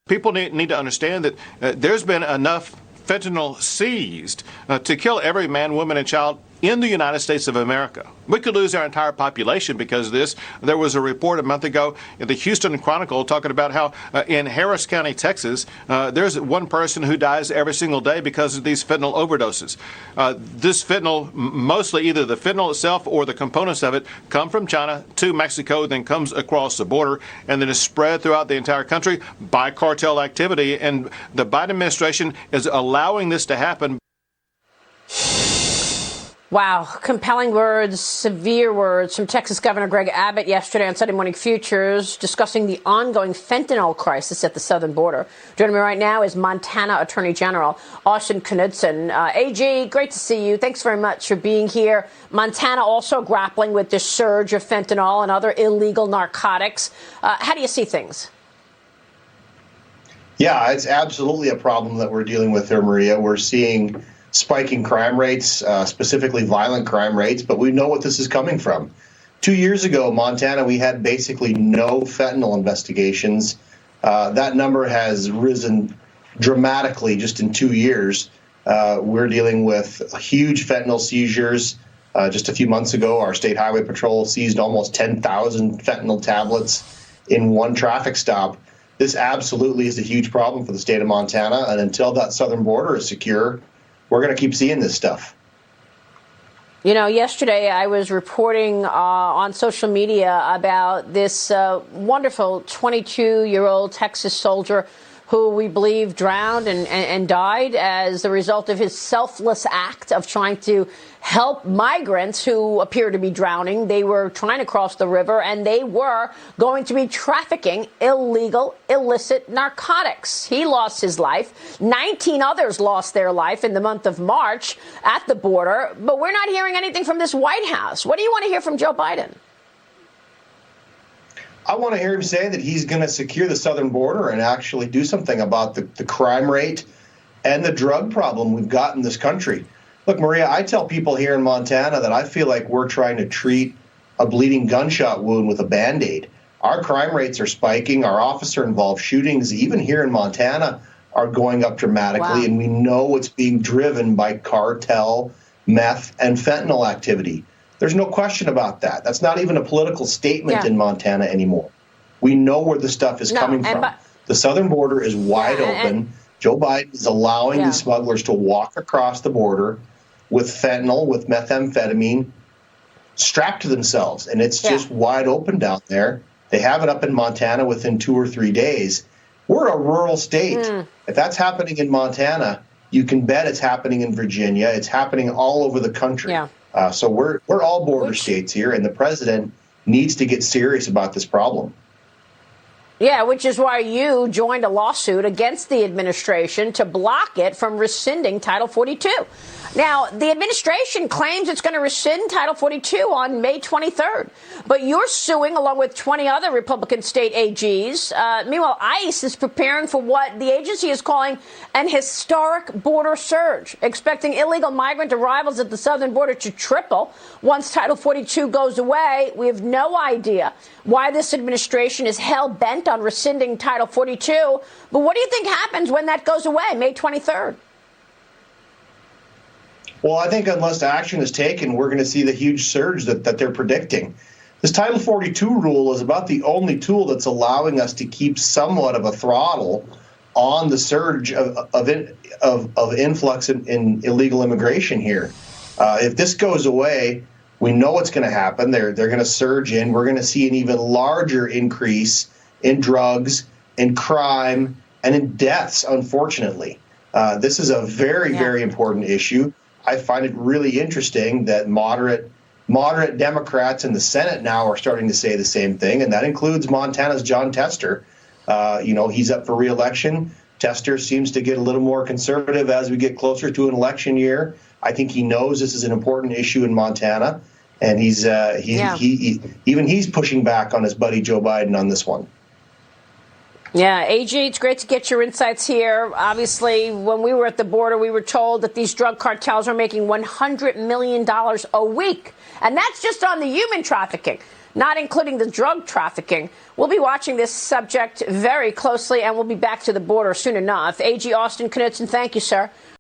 People need to understand that there's been enough fentanyl seized to kill every man, woman, and child in the United States of America. We could lose our entire population because of this. There was a report a month ago in the Houston Chronicle talking about how in Harris County, Texas, there's one person who dies every single day because of these fentanyl overdoses. This fentanyl, mostly either the fentanyl itself or the components of it, come from China to Mexico, then comes across the border, and then is spread throughout the entire country by cartel activity. And the Biden administration is allowing this to happen. Wow. Compelling words, severe words from Texas Governor Greg Abbott yesterday on Sunday Morning Futures discussing the ongoing fentanyl crisis at the southern border. Joining me right now is Montana Attorney General Austin Knudsen. AG, great to see you. Thanks very much for being here. Montana also grappling with this surge of fentanyl and other illegal narcotics. How do you see things? Yeah, it's absolutely a problem that we're dealing with there, Maria. We're seeing spiking crime rates, specifically violent crime rates, but we know what this is coming from. 2 years ago, Montana, we had basically no fentanyl investigations. That number has risen dramatically just in 2 years. We're dealing with huge fentanyl seizures. Just a few months ago, our State Highway Patrol seized almost 10,000 fentanyl tablets in one traffic stop. This absolutely is a huge problem for the state of Montana, and until that southern border is secure, we're going to keep seeing this stuff. You know, yesterday I was reporting on social media about this wonderful 22-year-old Texas soldier who we believe drowned and died as the result of his selfless act of trying to help migrants who appear to be drowning. They were trying to cross the river, and they were going to be trafficking illegal, illicit narcotics. He lost his life. 19 others lost their life in the month of March at the border. But we're not hearing anything from this White House. What do you want to hear from Joe Biden? I want to hear him say that he's going to secure the southern border and actually do something about the crime rate and the drug problem we've got in this country. Look, Maria, I tell people here in Montana that I feel like we're trying to treat a bleeding gunshot wound with a Band-Aid. Our crime rates are spiking. Our officer-involved shootings, even here in Montana, are going up dramatically. Wow. And we know it's being driven by cartel, meth, and fentanyl activity. There's no question about that. That's not even a political statement in Montana anymore. We know where the stuff is coming from. The southern border is wide open. Joe Biden is allowing these smugglers to walk across the border with fentanyl, with methamphetamine, strapped to themselves. And it's just wide open down there. They have it up in Montana within 2 or 3 days. We're a rural state. If that's happening in Montana, you can bet it's happening in Virginia. It's happening all over the country. So we're all border states here, and the president needs to get serious about this problem. Yeah, which is why you joined a lawsuit against the administration to block it from rescinding Title 42. Now, the administration claims it's going to rescind Title 42 on May 23rd, but you're suing along with 20 other Republican state AGs. Meanwhile, ICE is preparing for what the agency is calling an historic border surge, expecting illegal migrant arrivals at the southern border to triple once Title 42 goes away. We have no idea why this administration is hell-bent on rescinding Title 42, but what do you think happens when that goes away, May 23rd? Well, I think unless action is taken, we're going to see the huge surge that they're predicting. This Title 42 rule is about the only tool that's allowing us to keep somewhat of a throttle on the surge of influx in illegal immigration here. If this goes away, we know what's going to happen. They're going to surge in. We're going to see an even larger increase in drugs, in crime, and in deaths, unfortunately. This is a very, very important issue. I find it really interesting that moderate Democrats in the Senate now are starting to say the same thing, and that includes Montana's Jon Tester. He's up for re-election. Tester seems to get a little more conservative as we get closer to an election year. I think he knows this is an important issue in Montana, and he's pushing back on his buddy Joe Biden on this one. Yeah, AG, it's great to get your insights here. Obviously, when we were at the border, we were told that these drug cartels are making $100 million a week. And that's just on the human trafficking. not including the drug trafficking. We'll be watching this subject very closely, and we'll be back to the border soon enough. AG Austin Knudsen, thank you, sir.